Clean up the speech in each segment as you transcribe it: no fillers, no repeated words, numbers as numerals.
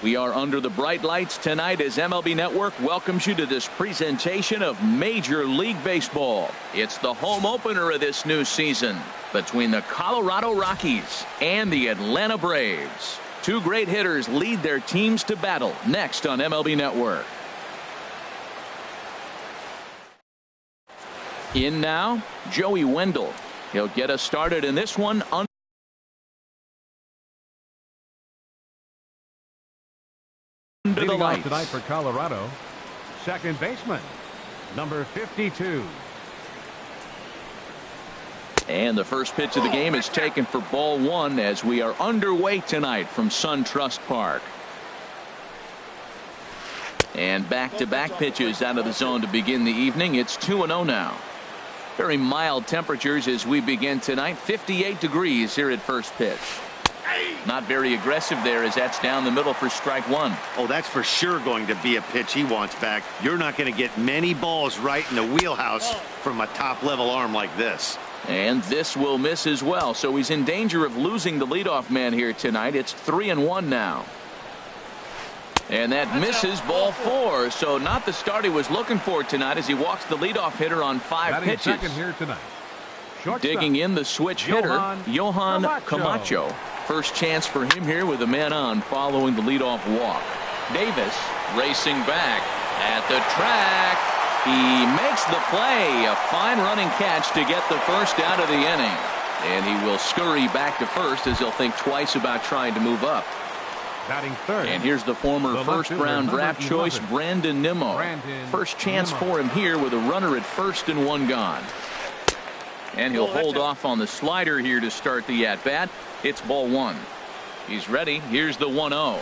We are under the bright lights tonight as MLB Network welcomes you to this presentation of Major League Baseball. It's the home opener of this new season between the Colorado Rockies and the Atlanta Braves. Two great hitters lead their teams to battle next on MLB Network. In now, Joey Wendle. He'll get us started in this one under the lights. Tonight for Colorado, second baseman, number 52. And the first pitch of the game is taken for ball one as we are underway tonight from SunTrust Park. And back-to-back pitches out of the zone to begin the evening. It's 2-0 now. Very mild temperatures as we begin tonight. 58 degrees here at first pitch. Not very aggressive there as that's down the middle for strike one. Oh, that's for sure going to be a pitch he wants back. You're not going to get many balls right in the wheelhouse from a top-level arm like this. And this will miss as well, so he's in danger of losing the leadoff man here tonight. It's 3-1 now. And that misses ball four, so not the start he was looking for tonight as he walks the leadoff hitter on 5 pitches. Second here tonight. Digging in the switch hitter, Johan Camacho. First chance for him here with a man on following the leadoff walk. Davis racing back at the track. He makes the play. A fine running catch to get the first out of the inning. And he will scurry back to first as he'll think twice about trying to move up. Batting third. And here's the former first-round draft choice, Brandon Nimmo. First chance for him here with a runner at first and one gone. And he'll hold off on the slider here to start the at-bat. It's ball one. He's ready. Here's the 1-0.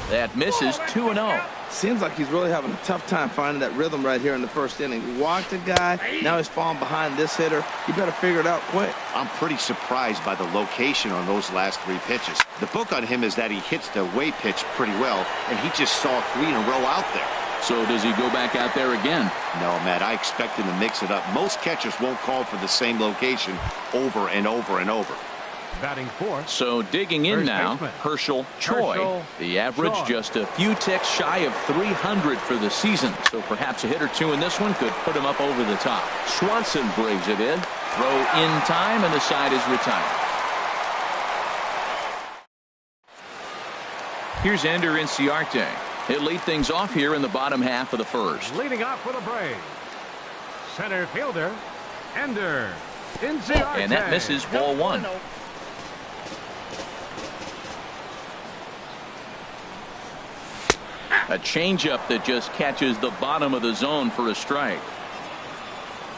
That misses. 2-0. Seems like he's really having a tough time finding that rhythm right here in the first inning. He walked a guy. Now he's falling behind this hitter. You better figure it out quick. I'm pretty surprised by the location on those last 3 pitches. The book on him is that he hits the away pitch pretty well, and he just saw 3 in a row out there. So does he go back out there again? No, Matt, I expect him to mix it up. Most catchers won't call for the same location over and over and over. Batting fourth. So digging in now, Herschel Choi. The average just a few ticks shy of 300 for the season. So perhaps a hit or two in this one could put him up over the top. Swanson brings it in. Throw in time, and the side is retired. Here's Ender Inciarte. He'll lead things off here in the bottom half of the first. Leading off for the Braves, center fielder Ender Inciarte. And that misses ball one. A changeup that just catches the bottom of the zone for a strike.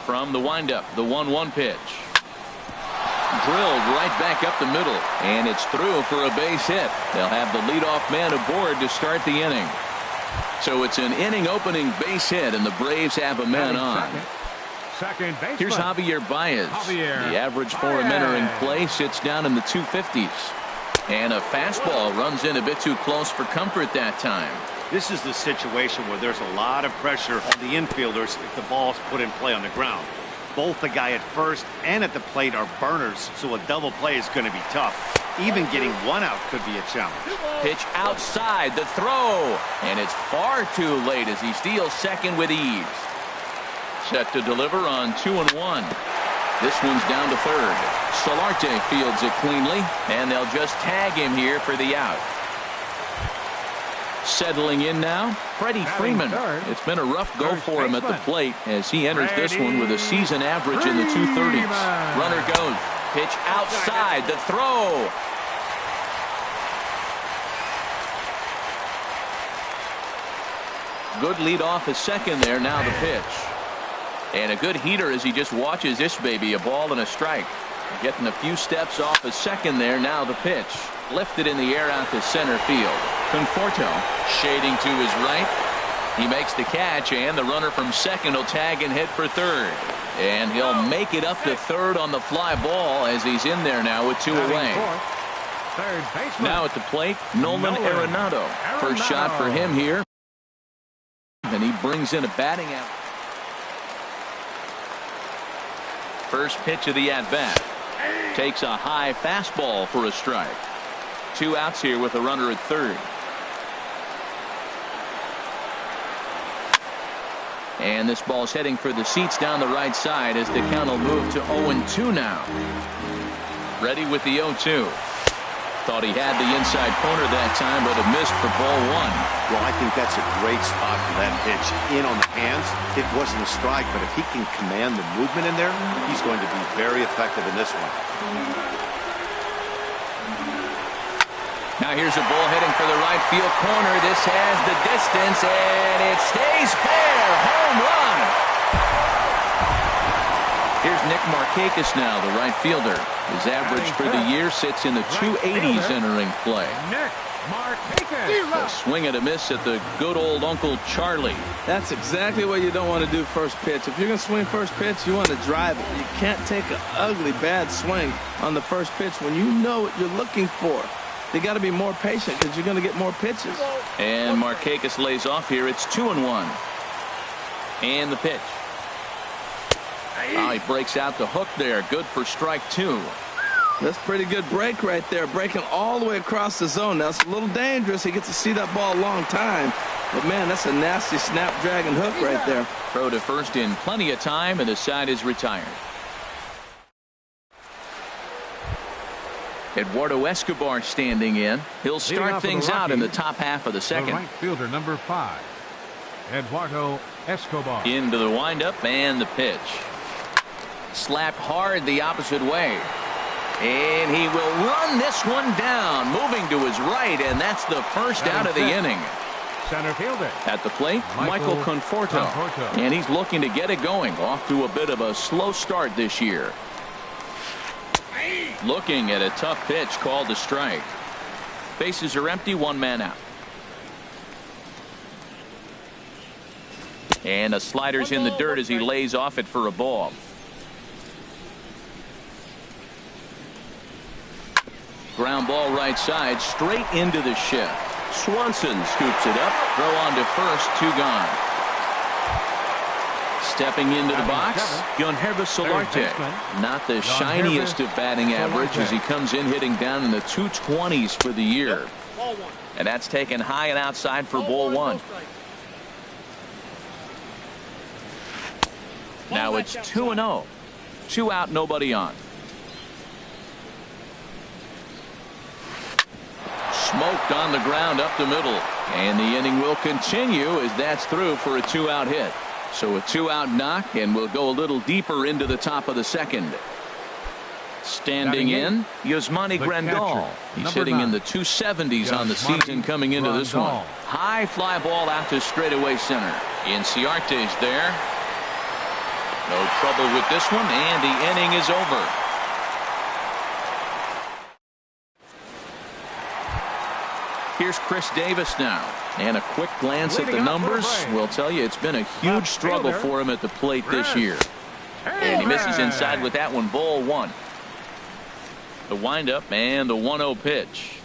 From the windup, the 1-1 pitch. Drilled right back up the middle, and it's through for a base hit. They'll have the leadoff man aboard to start the inning. So it's an inning opening base hit, and the Braves have a man on. Second baseman. Here's Javier Baez. The average for him entering play sits down in the 250s. And a fastball runs in a bit too close for comfort that time. This is the situation where there's a lot of pressure on the infielders if the ball's put in play on the ground. Both the guy at first and at the plate are burners, so a double play is going to be tough. Even getting one out could be a challenge. Pitch outside, the throw, and it's far too late as he steals second with ease. Set to deliver on 2-1. This one's down to third. Solarte fields it cleanly, and they'll just tag him here for the out. Settling in now, Freddie Freeman. It's been a rough go for him at the plate as he enters this one with a season average in the 230s. Runner goes. Pitch outside. The throw. Good lead off his second there. Now the pitch. And a good heater as he just watches this baby. A ball and a strike. Getting a few steps off his second there. Now the pitch. Lifted in the air out to center field. Conforto shading to his right. He makes the catch, and the runner from second will tag and head for third. And he'll make it up to third on the fly ball as he's in there now with 2 away. Now at the plate, Nolan Arenado. First shot for him here. And he brings in a batting out. First pitch of the at-bat. Takes a high fastball for a strike. 2 outs here with a runner at third. And this ball's heading for the seats down the right side as the count will move to 0-2 now. Ready with the 0-2. Thought he had the inside corner that time, but it missed for ball one. Well, I think that's a great spot for that pitch. In on the hands, it wasn't a strike, but if he can command the movement in there, he's going to be very effective in this one. Now here's a ball heading for the right field corner. This has the distance, and it stays fair. Home run. Here's Nick Markakis now, the right fielder. His average for the year sits in the 280s entering play. Nick Markakis. A swing and a miss at the good old Uncle Charlie. That's exactly what you don't want to do first pitch. If you're going to swing first pitch, you want to drive it. You can't take an ugly, bad swing on the first pitch when you know what you're looking for. They got to be more patient because you're going to get more pitches. And Markakis lays off here. It's 2-1. And the pitch. Oh, he breaks out the hook there. Good for strike two. That's pretty good break right there. Breaking all the way across the zone. Now, it's a little dangerous. He gets to see that ball a long time. But, man, that's a nasty snapdragon hook right there. Throw to first in plenty of time, and the side is retired. Eduardo Escobar standing in. He'll start things out in the top half of the second. The right fielder, number 5, Eduardo Escobar. Into the windup and the pitch. Slapped hard the opposite way. And he will run this one down, moving to his right, and that's the first out of the inning. Center fielder. At the plate, Michael Conforto. And he's looking to get it going. Off to a bit of a slow start this year. Looking at a tough pitch called a strike. Bases are empty, one man out. And a slider's in the dirt as he lays off it for a ball. Ground ball right side, straight into the shift. Swanson scoops it up. Throw on to first, 2 gone. Stepping into the box, Guilherme Solarte. Not the shiniest of batting average as he comes in hitting down in the 220s for the year. And that's taken high and outside for ball one. Now it's 2-0. 2 out, nobody on. Smoked on the ground up the middle. And the inning will continue as that's through for a 2-out hit. So a 2-out knock, and we'll go a little deeper into the top of the second. Standing in, Yasmani Grandal. He's hitting in the 270s on the season coming into this one. High fly ball out to straightaway center. Inciarte's there. No trouble with this one, and the inning is over. Here's Chris Davis now. And a quick glance at the numbers will tell you it's been a huge struggle for him at the plate this year. And he misses inside with that one, ball one. The windup and the 1-0 pitch.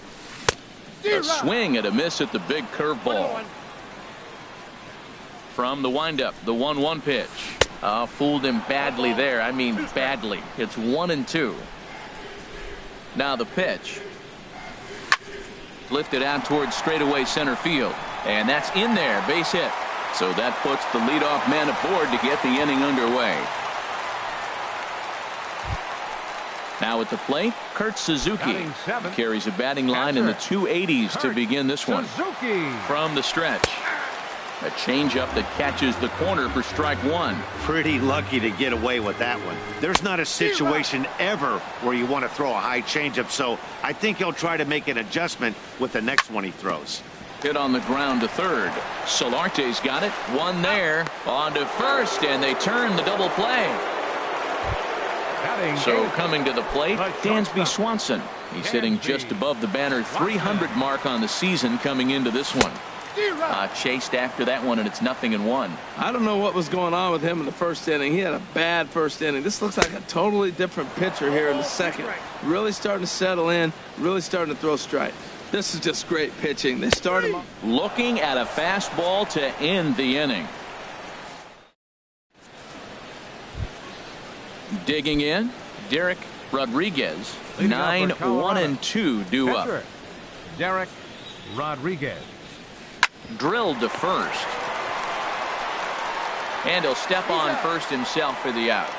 A swing and a miss at the big curveball. From the windup, the 1-1 pitch. Fooled him badly there. I mean badly. It's 1-2. Now the pitch. Lifted out towards straightaway center field. And that's in there, base hit. So that puts the leadoff man aboard to get the inning underway. Now at the plate, Kurt Suzuki carries a batting line in the 280s to begin this one. From the stretch. A changeup that catches the corner for strike one. Pretty lucky to get away with that one. There's not a situation ever where you want to throw a high changeup, so I think he'll try to make an adjustment with the next one he throws. Hit on the ground to third. Solarte's got it. One there. On to first, and they turn the double play. So coming to the plate, Dansby Swanson. He's hitting just above the banner 300 mark on the season coming into this one. Chased after that one, and it's 0-1. I don't know what was going on with him in the first inning. He had a bad first inning. This looks like a totally different pitcher here in the second. Really starting to settle in, really starting to throw strikes. This is just great pitching. They start him off. Looking at a fastball to end the inning. Digging in, Derek Rodriguez. 9-1-2 due up. Derek Rodriguez. Drilled to first. And he'll step on first himself for the out.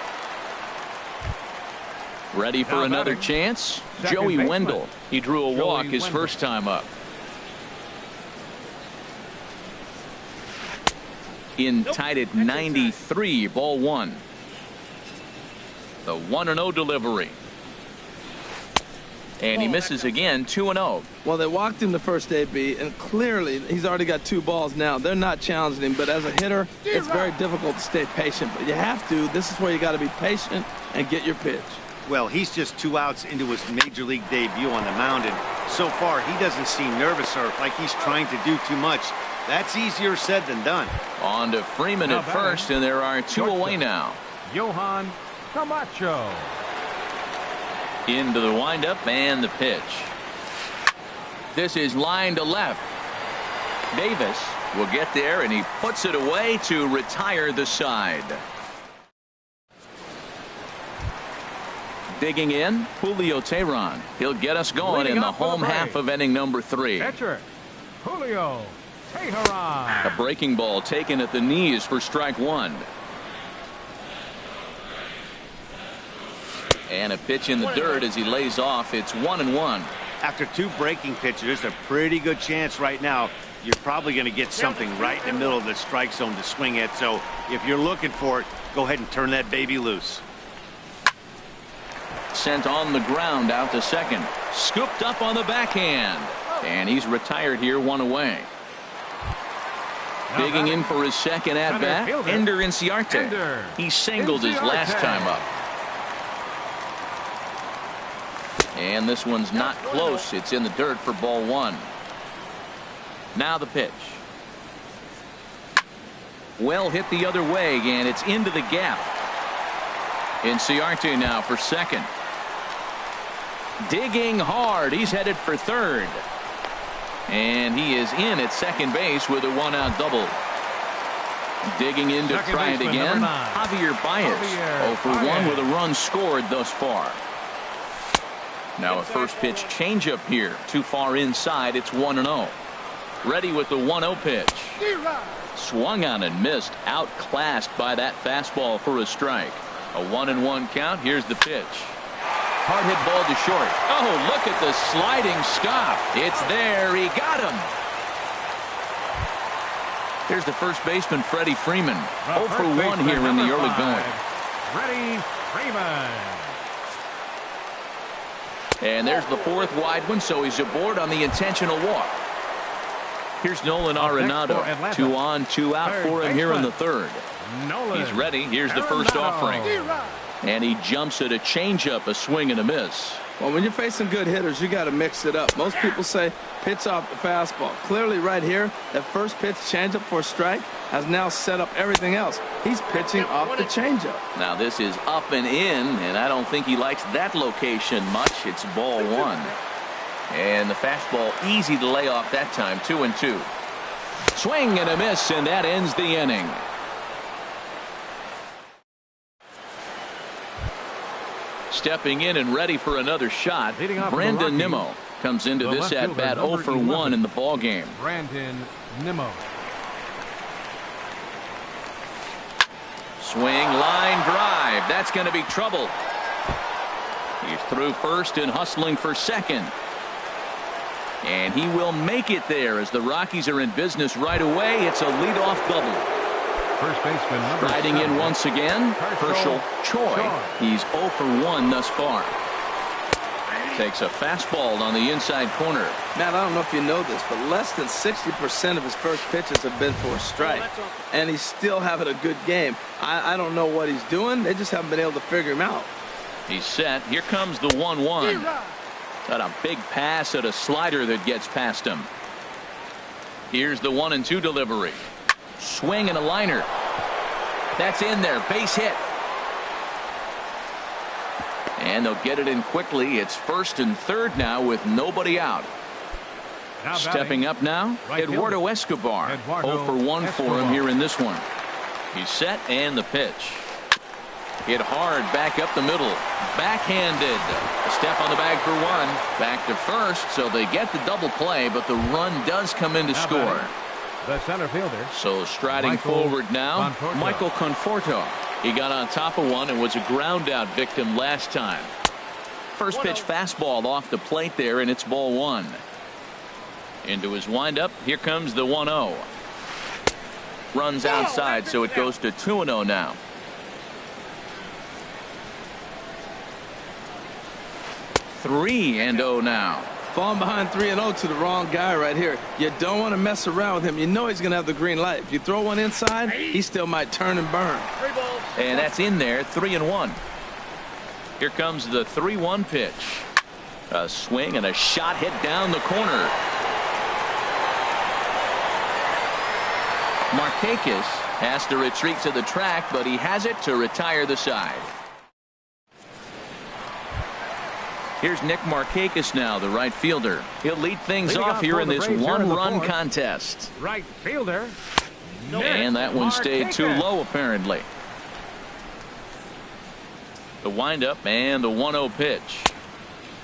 Ready for another chance? Joey Wendell. He drew a walk his first time up. In tied at 93, ball one. The 1-0 delivery. And he misses again, 2-0. Well, they walked him the first AB, and clearly he's already got 2 balls now. They're not challenging him, but as a hitter, it's very difficult to stay patient. But you have to. This is where you got to be patient and get your pitch. Well, he's just 2 outs into his major league debut on the mound, and so far he doesn't seem nervous or like he's trying to do too much. That's easier said than done. On to Freeman at first, and there are 2 away now. Johan Camacho. Into the windup and the pitch. This is line to left. Davis will get there, and he puts it away to retire the side. Digging in, Julio Teheran. He'll get us going in the home half of inning number 3. Catcher, Julio Teheran. A breaking ball taken at the knees for strike 1. And a pitch in the dirt as he lays off. It's 1-1. After 2 breaking pitches, there's a pretty good chance right now you're probably going to get something right in the middle of the strike zone to swing at. So if you're looking for it, go ahead and turn that baby loose. Sent on the ground out to second. Scooped up on the backhand. And he's retired here, 1 away. Digging in for his second at-bat, Ender Inciarte. He singled his last time up. And this one's not close. It's in the dirt for ball 1. Now the pitch. Well hit the other way, and it's into the gap. Inciarte now for second. Digging hard. He's headed for third. And he is in at second base with a 1-out double. Digging in to try it again. Javier Baez. 0 for 1 with a run scored thus far. Now a first pitch changeup here. Too far inside. It's 1-0. Ready with the 1-0 pitch. Swung on and missed. Outclassed by that fastball for a strike. A 1-1 count. Here's the pitch. Hard hit ball to short. Oh, look at the sliding stop. It's there. He got him. Here's the first baseman, Freddie Freeman. 0 for 1 here in the early going. Freddie Freeman. And there's the 4th wide one, so he's aboard on the intentional walk. Here's Nolan Arenado. 2 on, 2 out for him here in the 3rd. He's ready. Here's the first offering. And he jumps at a changeup, a swing and a miss. Well, when you're facing good hitters, you got to mix it up. Most people say pitch off the fastball. Clearly right here, that first pitch changeup for a strike has now set up everything else. He's pitching off the changeup. Now this is up and in, and I don't think he likes that location much. It's ball 1. And the fastball easy to lay off that time. 2-2. Swing and a miss, and that ends the inning. Stepping in and ready for another shot, Brandon Nimmo comes into this at-bat 0 for 1 in the ball game. Brandon Nimmo. Swing, line drive. That's going to be trouble. He's through first and hustling for second. And he will make it there as the Rockies are in business right away. It's a leadoff double. First baseman riding in once again, Herschel Choi. He's 0 for 1 thus far. Takes a fastball on the inside corner. Matt, I don't know if you know this, but less than 60% of his first pitches have been for a strike. And he's still having a good game. I don't know what he's doing. They just haven't been able to figure him out. He's set. Here comes the 1-1. Got a big pass at a slider that gets past him. Here's the 1-2 delivery. Swing and a liner. That's in there. Base hit. And they'll get it in quickly. It's first and third now with nobody out. Stepping up now, Eduardo Escobar. 0 for 1 for him here in this one. He's set and the pitch. Hit hard back up the middle. Backhanded. A step on the bag for 1. Back to first, so they get the double play, but the run does come in to score. the center fielder. So striding Michael forward now, Conforto. Michael Conforto. He got on top of one and was a ground out victim last time. First pitch fastball off the plate there, and it's ball one. Into his windup. Here comes the 1-0. Runs outside, so it goes to 2-0 now. Three and 0 now. Falling behind 3-0 to the wrong guy right here. You don't want to mess around with him. You know he's going to have the green light. If you throw one inside, he still might turn and burn. And that's in there, 3-1. Here comes the 3-1 pitch. A swing and a shot hit down the corner. Markakis has to retreat to the track, but he has it to retire the side. Here's Nick Markakis now, the right fielder. He'll lead things off here in this one-run contest. Right fielder. And that one stayed too low, apparently. The windup and the 1-0 pitch.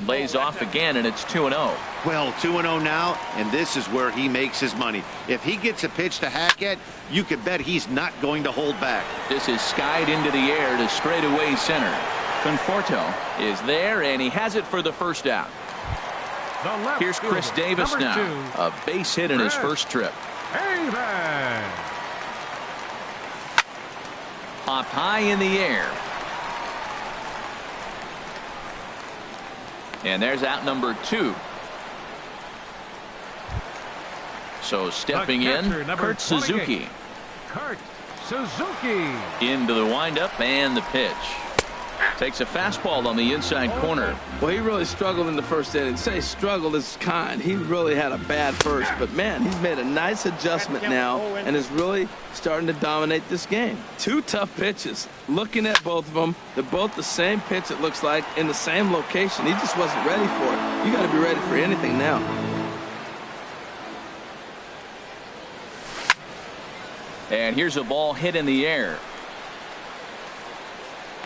Lays off again, and it's 2-0. Well, 2-0 now, and this is where he makes his money. If he gets a pitch to hack at, you could bet he's not going to hold back. This is skied into the air to straightaway center. Conforto is there, and he has it for the first out. Here's Chris Davis now. A base hit in his first trip. Hop high in the air. And there's out number 2. So stepping in, Kurt Suzuki. Kurt Suzuki. Into the windup and the pitch. Takes a fastball on the inside corner. Well, he really struggled in the first inning. Say struggled is kind. He really had a bad first. But, man, he's made a nice adjustment now and is really starting to dominate this game. 2 tough pitches. Looking at both of them, they're both the same pitch, it looks like, in the same location. He just wasn't ready for it. You got to be ready for anything now. And here's a ball hit in the air.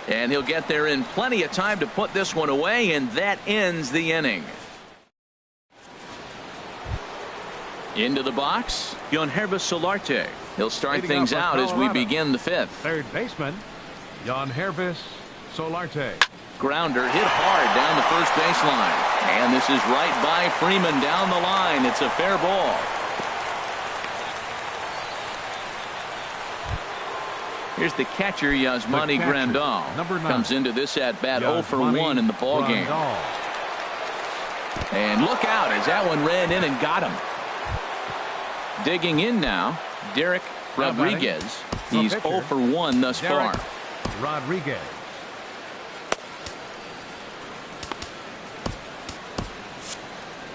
And he'll get there in plenty of time to put this one away, and that ends the inning. Into the box, Yangervis Solarte. He'll start things out as we begin the 5th. Third baseman, Yangervis Solarte. Grounder hit hard down the first baseline. And this is right by Freeman down the line. It's a fair ball. Here's the catcher, Yasmani Grandal. Comes into this at-bat 0 for 1 in the ballgame. And look out as that one ran in and got him. Digging in now, Derek Rodriguez. He's 0 for 1 thus far. Rodriguez.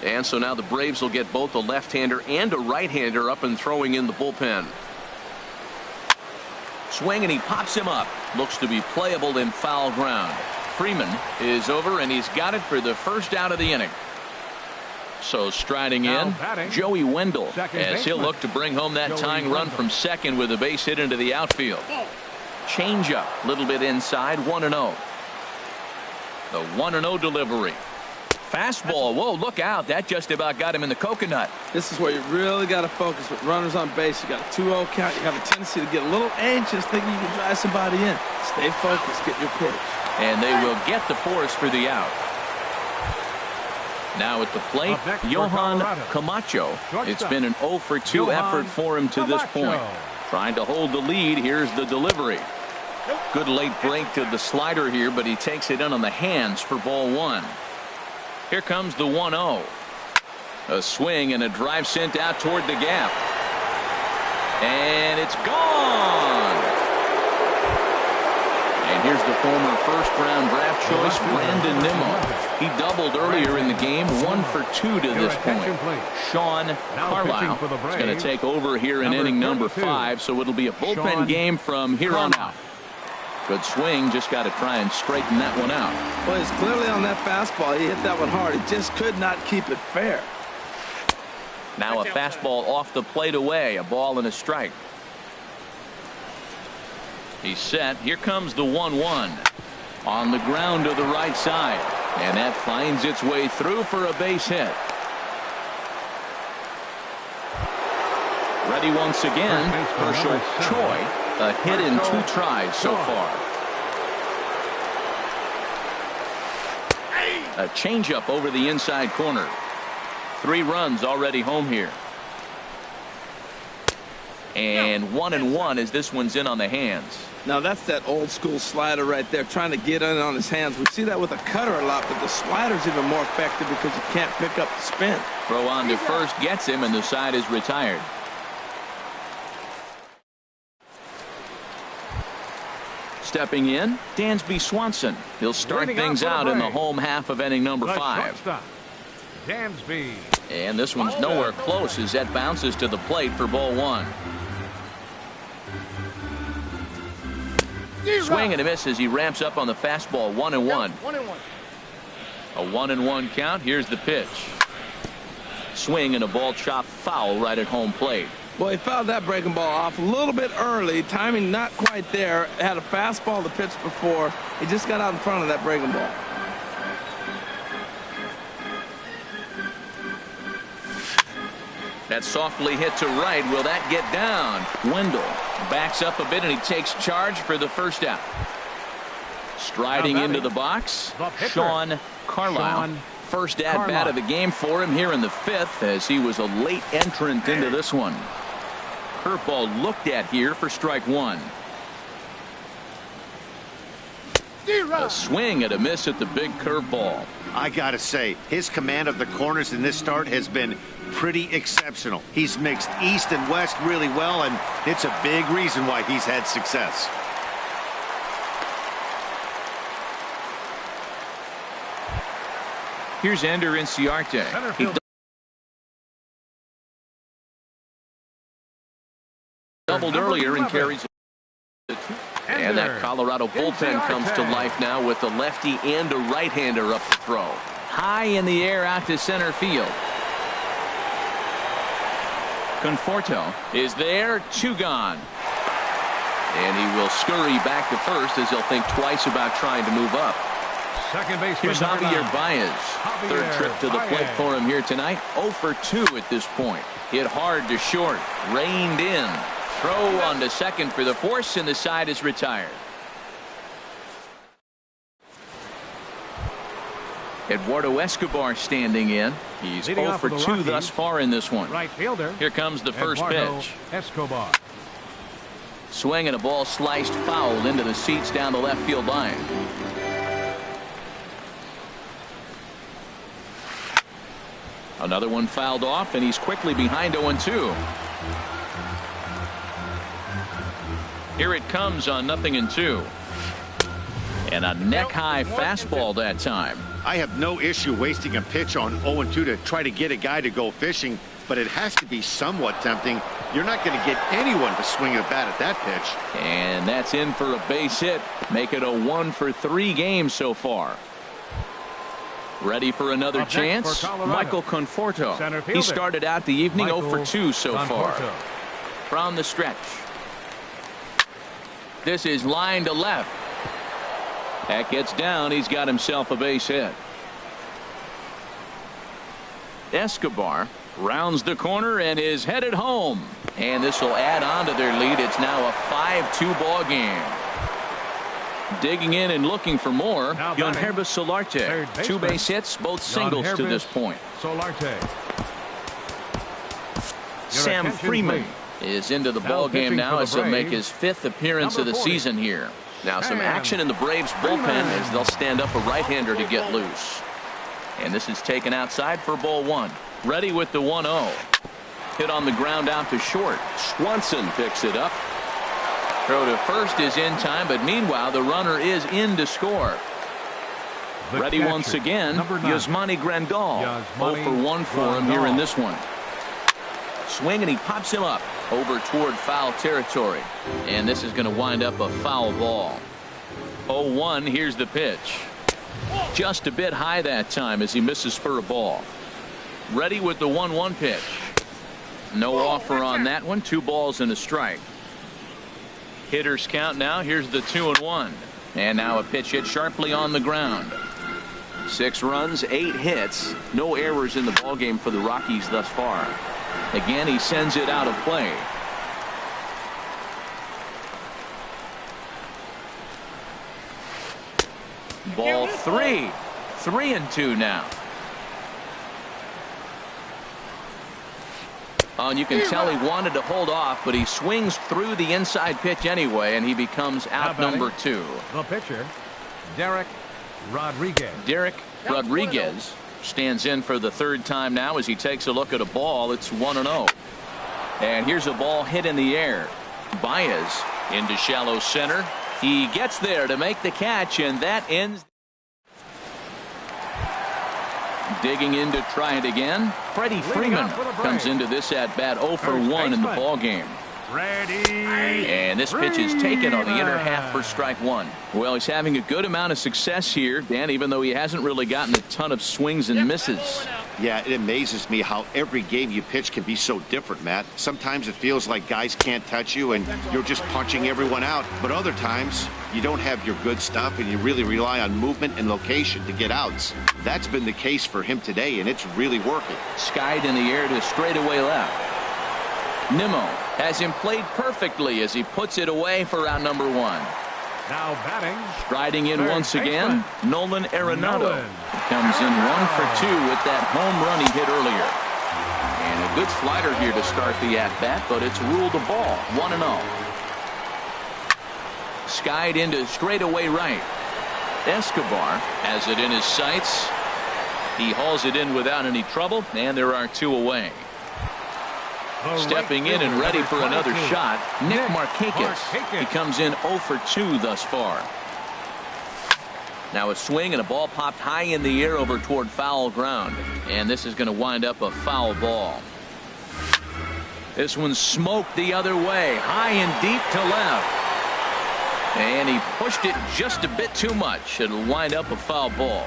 And so now the Braves will get both a left-hander and a right-hander up and throwing in the bullpen. Swing, and he pops him up. Looks to be playable in foul ground. Freeman is over, and he's got it for the first out of the inning. So striding in, Joey Wendell, as he'll look to bring home that tying run from second with a base hit into the outfield. Changeup, a little bit inside, 1-0. The 1-0 delivery. Fastball. Whoa, look out. That just about got him in the coconut. This is where you really got to focus with runners on base. You got a 2-0 count. You have a tendency to get a little anxious thinking you can drive somebody in. Stay focused. Get your pitch. And they will get the force for the out. Now at the plate, Johan Camacho. It's been an 0 for 2 effort for him to this point. Trying to hold the lead. Here's the delivery. Good late break to the slider here, but he takes it in on the hands for ball 1. Here comes the 1-0. A swing and a drive sent out toward the gap. And it's gone. And here's the former first-round draft choice, Brandon Nimmo. He doubled earlier in the game, 1 for 2 to this point. Sean Carlisle is going to take over here in inning number 5, so it'll be a bullpen game from here on out. Good swing, just got to try and straighten that one out. Well, he's clearly on that fastball. He hit that one hard. He just could not keep it fair. Now a fastball off the plate away, a ball and a strike. He's set. Here comes the 1-1 on the ground to the right side, and that finds its way through for a base hit. Ready once again. Herschel Choi, a hit in 2 tries so far. A changeup over the inside corner. 3 runs already home here. And 1-1 as this one's in on the hands. Now that's that old school slider right there, trying to get in on his hands. We see that with a cutter a lot, but the slider's even more effective because you can't pick up the spin. Throw on to first gets him, and the side is retired. Stepping in, Dansby Swanson. He'll start things out in the home half of inning number 5. Dansby. And this one's nowhere close as that bounces to the plate for ball 1. Swing and a miss as he ramps up on the fastball. 1-1. A 1-1 count. Here's the pitch. Swing and a ball chopped foul right at home plate. Well, he fouled that breaking ball off a little bit early. Timing not quite there. Had a fastball to pitch before. He just got out in front of that breaking ball. That softly hit to right. Will that get down? Wendell backs up a bit and he takes charge for the first out. Striding into the box, Sean Carlisle. First at bat of the game for him here in the 5th as he was a late entrant into this one. Curveball looked at here for strike 1. A swing and a miss at the big curveball. I gotta say, his command of the corners in this start has been pretty exceptional. He's mixed east and west really well, and it's a big reason why he's had success. Here's Ender Inciarte. He doubled earlier and carries. And that Colorado bullpen comes to life now with a lefty and a right-hander up to throw. High in the air out to center field. Conforto is there, 2 gone. And he will scurry back to first as he'll think twice about trying to move up. Second baseman. Here's Javier Baez. Third trip to the plate for him here tonight. 0 for 2 at this point. Hit hard to short. Reined in. Throw on to second for the force, and the side is retired. Eduardo Escobar standing in. He's 0 for 2 thus far in this one. Right fielder. Here comes the first pitch. Escobar. Swing and a ball sliced foul into the seats down the left field line. Another one fouled off, and he's quickly behind 0-2. Here it comes on 0-2. And a neck-high fastball that time. I have no issue wasting a pitch on 0-2 to try to get a guy to go fishing, but it has to be somewhat tempting. You're not going to get anyone to swing a bat at that pitch. And that's in for a base hit. Make it a 1 for 3 game so far. Ready for another chance? Michael Conforto. He started out the evening 0 for 2 so far. From the stretch. This is line to left. That gets down. He's got himself a base hit. Escobar rounds the corner and is headed home. And this will add on to their lead. It's now a 5-2 ball game. Digging in and looking for more. Yangervis Solarte. 2 base hits, both singles to this point. Solarte. Sam Freeman is into the ball game now as he'll make his 5th appearance of the season here. Now some action in the Braves bullpen as they'll stand up a right-hander to get loose. And this is taken outside for ball 1. Ready with the 1-0. Hit on the ground out to short. Swanson picks it up. Throw to first is in time, but meanwhile the runner is in to score. Ready once again, Yasmani Grandal. 0 for 1 for him here in this one. Swing and he pops him up over toward foul territory. And this is going to wind up a foul ball. 0-1, here's the pitch. Just a bit high that time as he misses for a ball. Ready with the 1-1 pitch. No offer on that one. 2 balls and a strike. Hitters count now. Here's the 2-1. And now a pitch hit sharply on the ground. 6 runs, 8 hits. No errors in the ballgame for the Rockies thus far. Again, he sends it out of play. Ball 3. 3-2 now. Oh, and you can tell he wanted to hold off, but he swings through the inside pitch anyway, and he becomes out number 2. The pitcher, Derek Rodriguez. Derek Rodriguez stands in for the third time now as he takes a look at a ball. It's 1-0. And here's a ball hit in the air. Baez into shallow center. He gets there to make the catch, and that ends. Digging in to try it again. Freddie Freeman comes into this at bat 0 for 1 in the ball game. And this pitch is taken on the inner half for strike 1. Well, he's having a good amount of success here, Dan, even though he hasn't really gotten a ton of swings and misses. Yeah, it amazes me how every game you pitch can be so different, Matt. Sometimes it feels like guys can't touch you and you're just punching everyone out. But other times you don't have your good stuff and you really rely on movement and location to get outs. That's been the case for him today, and it's really working. Skied in the air to straightaway left. Nimmo has him played perfectly as he puts it away for out number 1. Now batting. Striding in once again, Nolan Arenado. Comes in 1 for 2 with that home run he hit earlier. And a good slider here to start the at-bat, but it's ruled a ball. 1-0. Skied into straightaway right. Escobar has it in his sights. He hauls it in without any trouble, and there are 2 away. Stepping in and ready for another shot, Nick Markakis. He comes in 0 for 2 thus far. Now a swing and a ball popped high in the air over toward foul ground. And this is going to wind up a foul ball. This one's smoked the other way, high and deep to left. And he pushed it just a bit too much. It'll wind up a foul ball.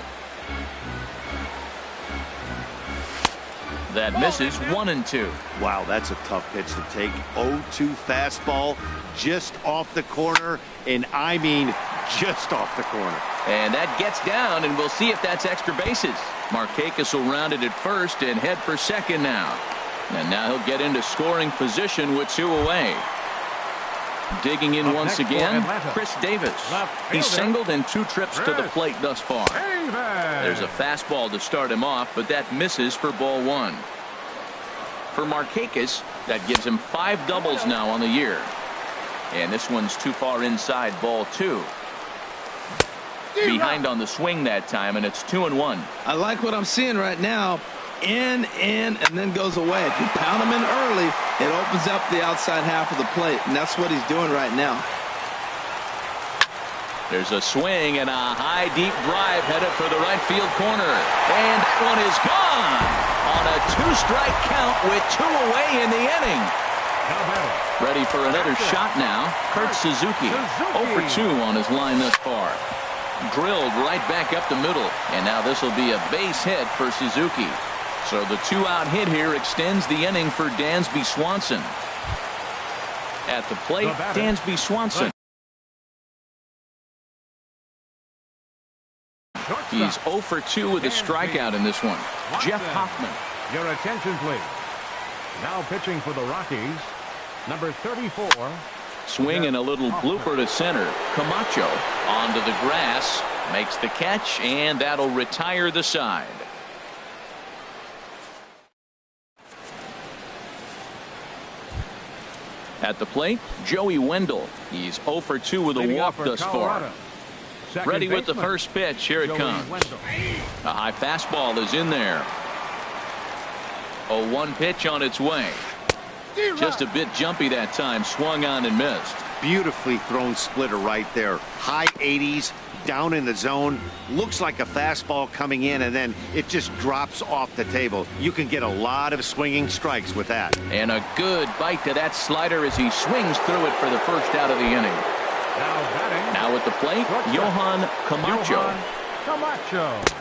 That misses 1-2. Wow, that's a tough pitch to take. 0-2 fastball just off the corner, and I mean just off the corner. And that gets down, and we'll see if that's extra bases. Markakis will round it at first and head for second now. And now he'll get into scoring position with 2 away. Digging in once again, Chris Davis. He's singled in 2 trips to the plate thus far. There's a fastball to start him off, but that misses for ball 1. For Markakis, that gives him 5 doubles now on the year. And this one's too far inside, ball 2. Behind on the swing that time, and it's 2-1. I like what I'm seeing right now. In, and then goes away. If you pound him in early, it opens up the outside half of the plate, and that's what he's doing right now. There's a swing and a high, deep drive headed for the right field corner. And that one is gone on a 2-strike count with 2 away in the inning. Ready for another shot now, Kurt Suzuki. 0 for 2 on his line thus far. Drilled right back up the middle, and now this will be a base hit for Suzuki. So the 2-out hit here extends the inning for Dansby Swanson. At the plate, Dansby Swanson. He's 0 for 2 with a strikeout in this one. Jeff Hoffman. Your attention, please. Now pitching for the Rockies, number 34. Swing and a little blooper to center. Camacho onto the grass, makes the catch, and that'll retire the side. At the plate, Joey Wendell. He's 0 for 2 with a walk thus far. Ready with the first pitch. Here it comes. A high fastball is in there. 0-1 pitch on its way. Just a bit jumpy that time. Swung on and missed. Beautifully thrown splitter right there. High 80s, down in the zone. Looks like a fastball coming in, and then it just drops off the table. You can get a lot of swinging strikes with that. And a good bite to that slider as he swings through it for the first out of the inning. Now at the plate, Johan Camacho.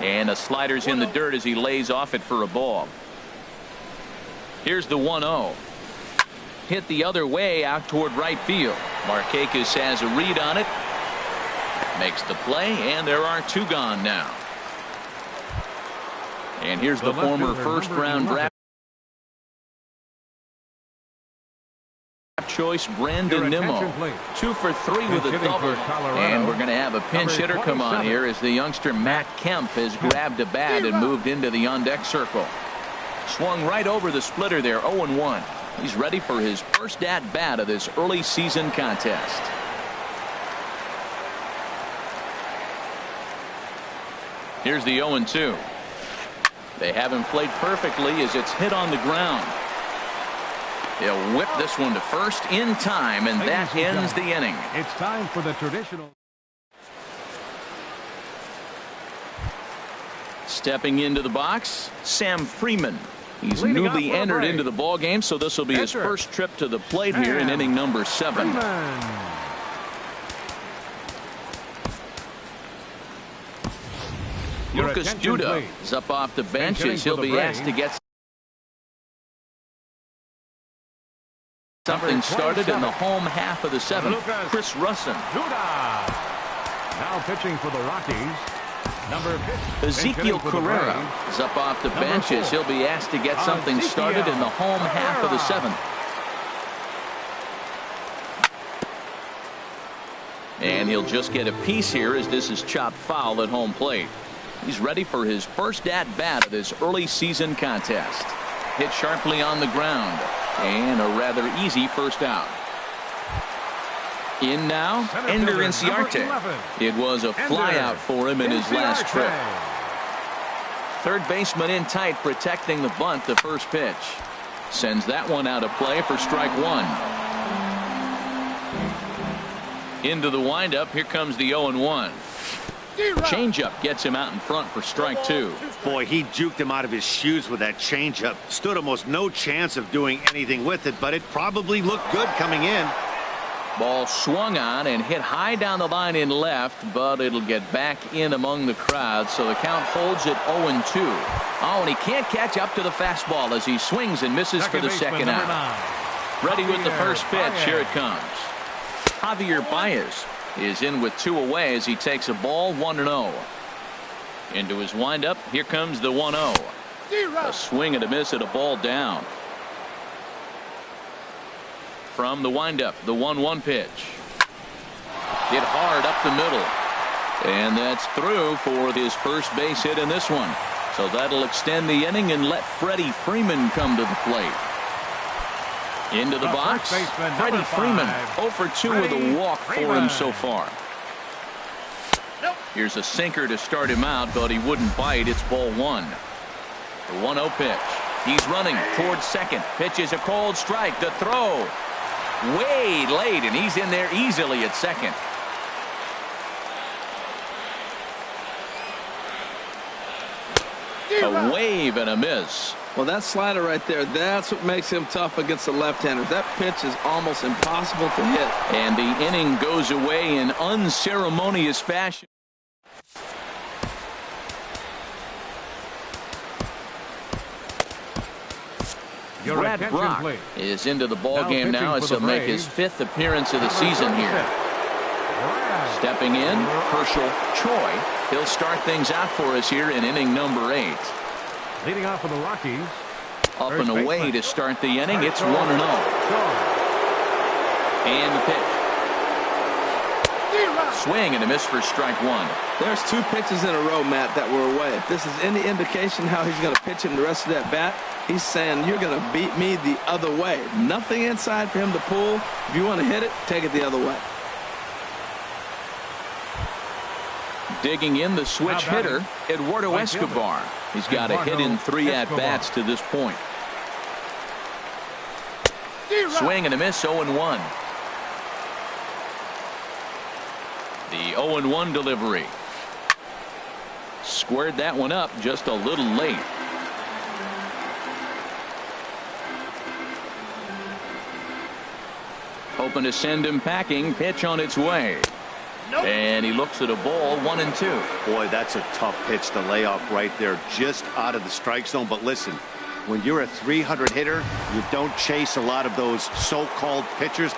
And a slider's in the dirt as he lays off it for a ball. Here's the 1-0. Hit the other way out toward right field. Markakis has a read on it. Makes the play, and there are 2 gone now. And here's the former first-round draft choice, Brandon Your Nimmo. attention, please. 2 for 3 with a Hitting double. for Colorado, And we're going to have a pinch number hitter come on 27. here as the youngster Matt Kemp has grabbed a bat and moved into the on-deck circle. Swung right over the splitter there, 0-1. He's ready for his first at-bat of this early season contest. Here's the 0-2. They haven't played perfectly as it's hit on the ground. He'll whip this one to first in time, and that ends the inning. It's time for the traditional. Stepping into the box, Sam Freeman. He's Leading off newly for the entered Braves. into the ball game, so this will be his Enter. first trip to the plate here in Sam inning number 7. Freeman. Your Lucas attention, Judah please. is up off the bench hitting as for he'll the be asked to Braves, get something started in the home half of the 7th. Lucas Chris Russin. Judah. Now pitching for the Rockies. Number 50. Ezekiel Carrera is up off the Number bench as 4. he'll be asked to get something Ezekiel started in the home half of the Carrera. 7th. And he'll just get a piece here as this is chopped foul at home plate. He's ready for his first at-bat of this early season contest. Hit sharply on the ground. And a rather easy first out. In now, Center Ender fielder, Inciarte. number 11. It was a Ender flyout for him in his last Inciarte. trip. Third baseman in tight, protecting the bunt. The first pitch sends that one out of play for strike 1. Into the windup. Here comes the 0-1. Changeup gets him out in front for strike 2. Boy, he juked him out of his shoes with that changeup. Stood almost no chance of doing anything with it, but it probably looked good coming in. Ball swung on and hit high down the line in left, but it'll get back in among the crowd, so the count holds at 0-2. Oh, and he can't catch up to the fastball as he swings and misses for the second out. Ready with the first pitch. Here it comes. Javier Baez is in with 2 away as he takes a ball 1-0. Into his windup. Here comes the 1-0. A swing and a miss at a ball down. From the windup, the 1-1 pitch. Hit hard up the middle. And that's through for his first base hit in this one. So that'll extend the inning and let Freddie Freeman come to the plate. Into the box. Freddie Freeman 0 for 2 with a walk for him so far. Here's a sinker to start him out, but he wouldn't bite. It's ball 1. The 1-0 pitch. He's running towards second. Pitch is a cold strike. The throw way late, and he's in there easily at second. A wave and a miss. Well, that slider right there, that's what makes him tough against the left-handers. That pitch is almost impossible to hit. And the inning goes away in unceremonious fashion. Your Brad attention, Brock please. is into the ball Now game now pitching as for he'll the make his Braves, 5th appearance of the number season here. 36. Brad. Stepping in, Herschel Choi. He'll start things out for us here in inning number 8. Leading off for the Rockies. Up First and away baseman. to start the inning. It's 1-0. Shaw. And the pitch. Swing and a miss for strike 1. There's 2 pitches in a row, Matt, that were away. If this is any indication how he's going to pitch him the rest of that bat, he's saying you're going to beat me the other way. Nothing inside for him to pull. If you want to hit it, take it the other way. Digging in the switch How about hitter, Eduardo Right Escobar. He's got a hit in 3 Escobar. at-bats to this point. Swing and a miss, 0-1. The 0-1 delivery. Squared that one up just a little late. Hoping to send him packing. Pitch on its way. And he looks at a ball, 1-2. Boy, that's a tough pitch to lay off right there, just out of the strike zone. But listen, when you're a 300 hitter, you don't chase a lot of those so-called pitches.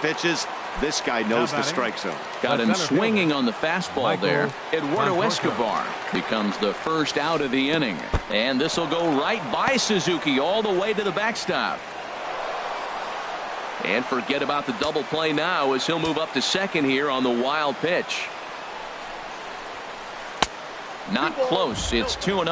This guy knows the strike zone. Got him swinging on the fastball Michael there. Eduardo Conforto. Escobar becomes the first out of the inning. And this will go right by Suzuki all the way to the backstop. And forget about the double play now as he'll move up to second here on the wild pitch. Not close. It's 2-0.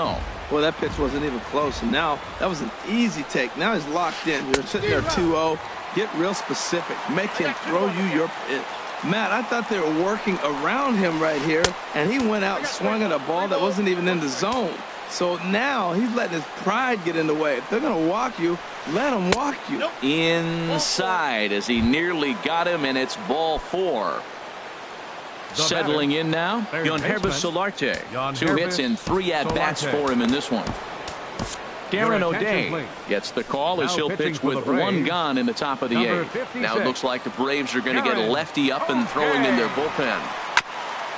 Well, that pitch wasn't even close. And now that was an easy take. Now he's locked in. You're sitting there 2-0. Get real specific. Make him throw you your pitch. Matt, I thought they were working around him right here, and he went out and swung at a ball that wasn't even in the zone. So now he's letting his pride get in the way. If they're going to walk you, let them walk you. Inside as he nearly got him, and it's ball 4. Settling in now, Yangervis Solarte. 2 hits and 3 at-bats for him in this one. Darren O'Day gets the call as he'll pitch with 1 gone in the top of the 8th. Now it looks like the Braves are going to get a lefty up and throwing in their bullpen.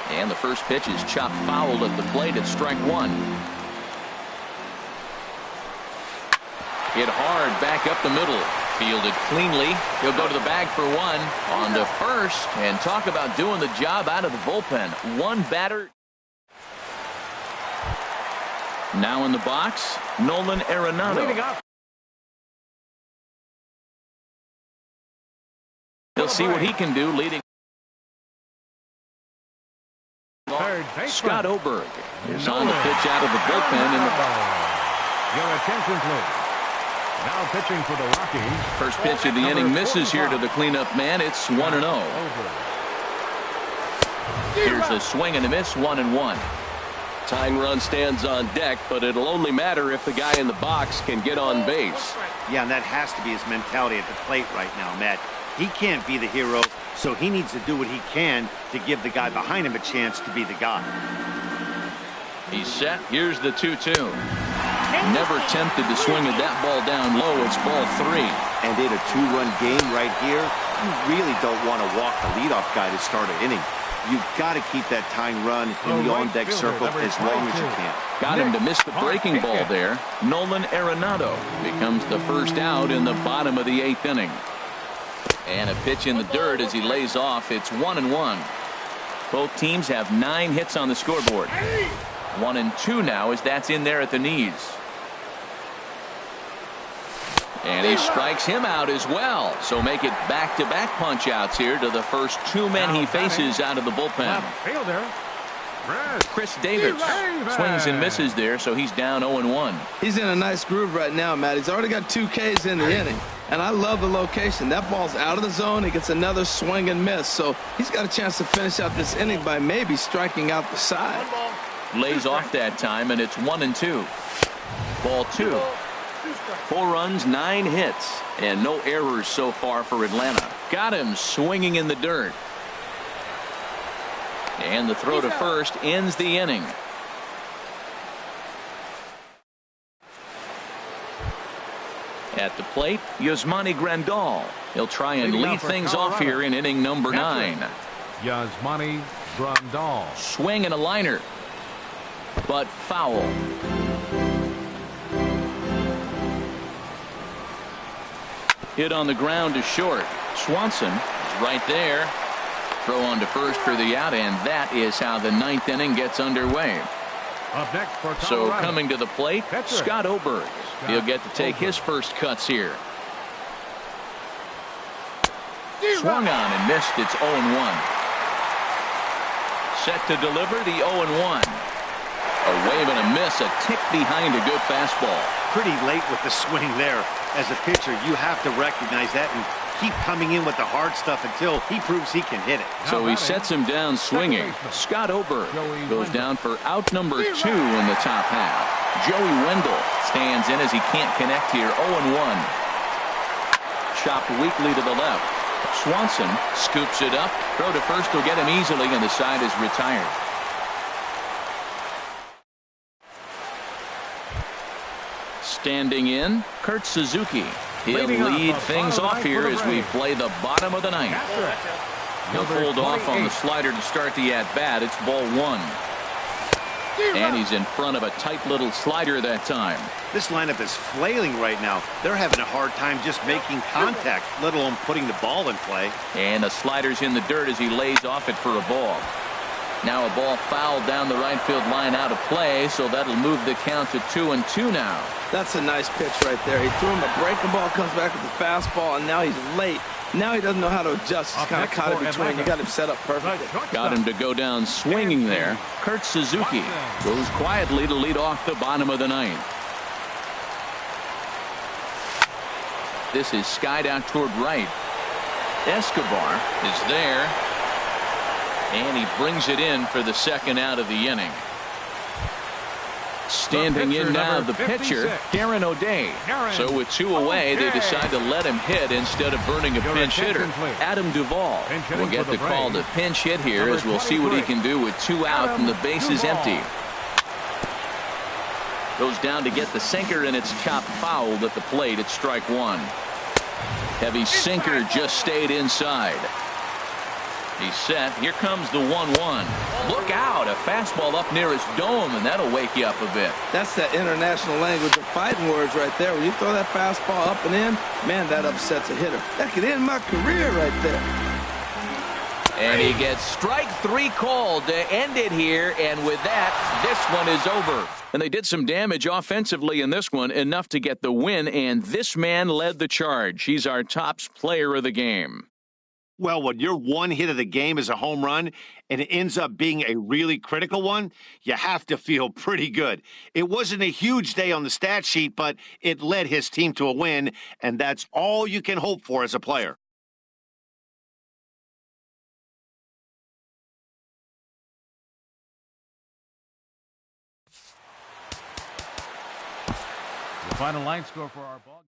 And the first pitch is chopped foul at the plate at strike 1. Hit hard back up the middle. Fielded cleanly. He'll go to the bag for 1. On to first. And talk about doing the job out of the bullpen. 1 batter. Now in the box, Nolan Arenado. He'll see what he can do leading. Scott Oberg is on the pitch out of the bullpen. Your attention, please. Now pitching for the Rockies. First pitch of the inning misses here to the cleanup man. It's 1-0. Here's a swing and a miss, 1-1. Tying run stands on deck, but it'll only matter if the guy in the box can get on base. Yeah, and that has to be his mentality at the plate right now, Matt. He can't be the hero, so he needs to do what he can to give the guy behind him a chance to be the guy. He's set. Here's the 2-2. Never tempted to swing at that ball down low. It's ball 3. And in a 2-run game right here, you really don't want to walk the leadoff guy to start an inning. You've got to keep that tying run in the on-deck circle as long as you can. Got him to miss the breaking ball there. Nolan Arenado becomes the first out in the bottom of the 8th inning. And a pitch in the dirt as he lays off. It's 1-1. Both teams have 9 hits on the scoreboard. 1-2 now as that's in there at the knees. And he strikes him out as well. So make it back-to-back punch-outs here to the first 2 men he faces out of the bullpen. Chris Davis swings and misses there, so he's down 0-1. He's in a nice groove right now, Matt. He's already got 2 Ks in the inning. And I love the location. That ball's out of the zone. He gets another swing and miss. So he's got a chance to finish out this inning by maybe striking out the side. Lays off that time, and it's 1-2. Ball 2. 4 runs, 9 hits, and no errors so far for Atlanta. Got him swinging in the dirt. And the throw to first ends the inning. At the plate, Yasmani Grandal. He'll try and lead things off here in inning number 9. Yasmani Grandal. Swing and a liner, but foul. Hit on the ground to short. Swanson is right there. Throw on to first for the out, and that is how the 9th inning gets underway. Up next for Colorado. So coming to the plate, Scott Oberg. He'll get to take his first cuts here. Swung on and missed. It's 0-1. Set to deliver the 0-1. A wave and a miss, a tick behind a good fastball. Pretty late with the swing there. As a pitcher, you have to recognize that and keep coming in with the hard stuff until he proves he can hit it. So he sets him down swinging. Scott Oberg goes down for out number 2 in the top half. Joey Wendell stands in as he can't connect here. 0-1. Chopped weakly to the left. Swanson scoops it up. Throw to first will get him easily, and the side is retired. Standing in, Kurt Suzuki. He'll lead things off here as we play the bottom of the 9th. He'll hold off on the slider to start the at-bat. It's ball 1. And he's in front of a tight little slider that time. This lineup is flailing right now. They're having a hard time just making contact, let alone putting the ball in play. And the slider's in the dirt as he lays off it for a ball. Now a ball fouled down the right field line out of play, so that'll move the count to 2-2 now. That's a nice pitch right there. He threw him a breaking ball, comes back with the fastball, and now he's late. Now he doesn't know how to adjust. He's kind of caught in between. You got him set up perfectly. Got him to go down swinging there. Kurt Suzuki goes quietly to lead off the bottom of the ninth. This is skied out toward right. Escobar is there. And he brings it in for the second out of the inning. Standing in now, the pitcher, Darren O'Day. So with 2 away, they decide to let him hit instead of burning a pinch hitter. Adam Duvall will get the call to pinch hit here, as we'll see what he can do with 2 out and the bases empty. Goes down to get the sinker, and it's chopped fouled at the plate at strike 1. Heavy sinker just stayed inside. He's set. Here comes the 1-1. Look out. A fastball up near his dome, and that'll wake you up a bit. That's that international language of fighting words right there. When you throw that fastball up and in, man, that upsets a hitter. That could end my career right there. And he gets strike 3 called to end it here, and with that, this one is over. And they did some damage offensively in this one, enough to get the win, and this man led the charge. He's our top player of the game. Well, when your one hit of the game is a home run and it ends up being a really critical one, you have to feel pretty good. It wasn't a huge day on the stat sheet, but it led his team to a win, and that's all you can hope for as a player. The final line score for our ball.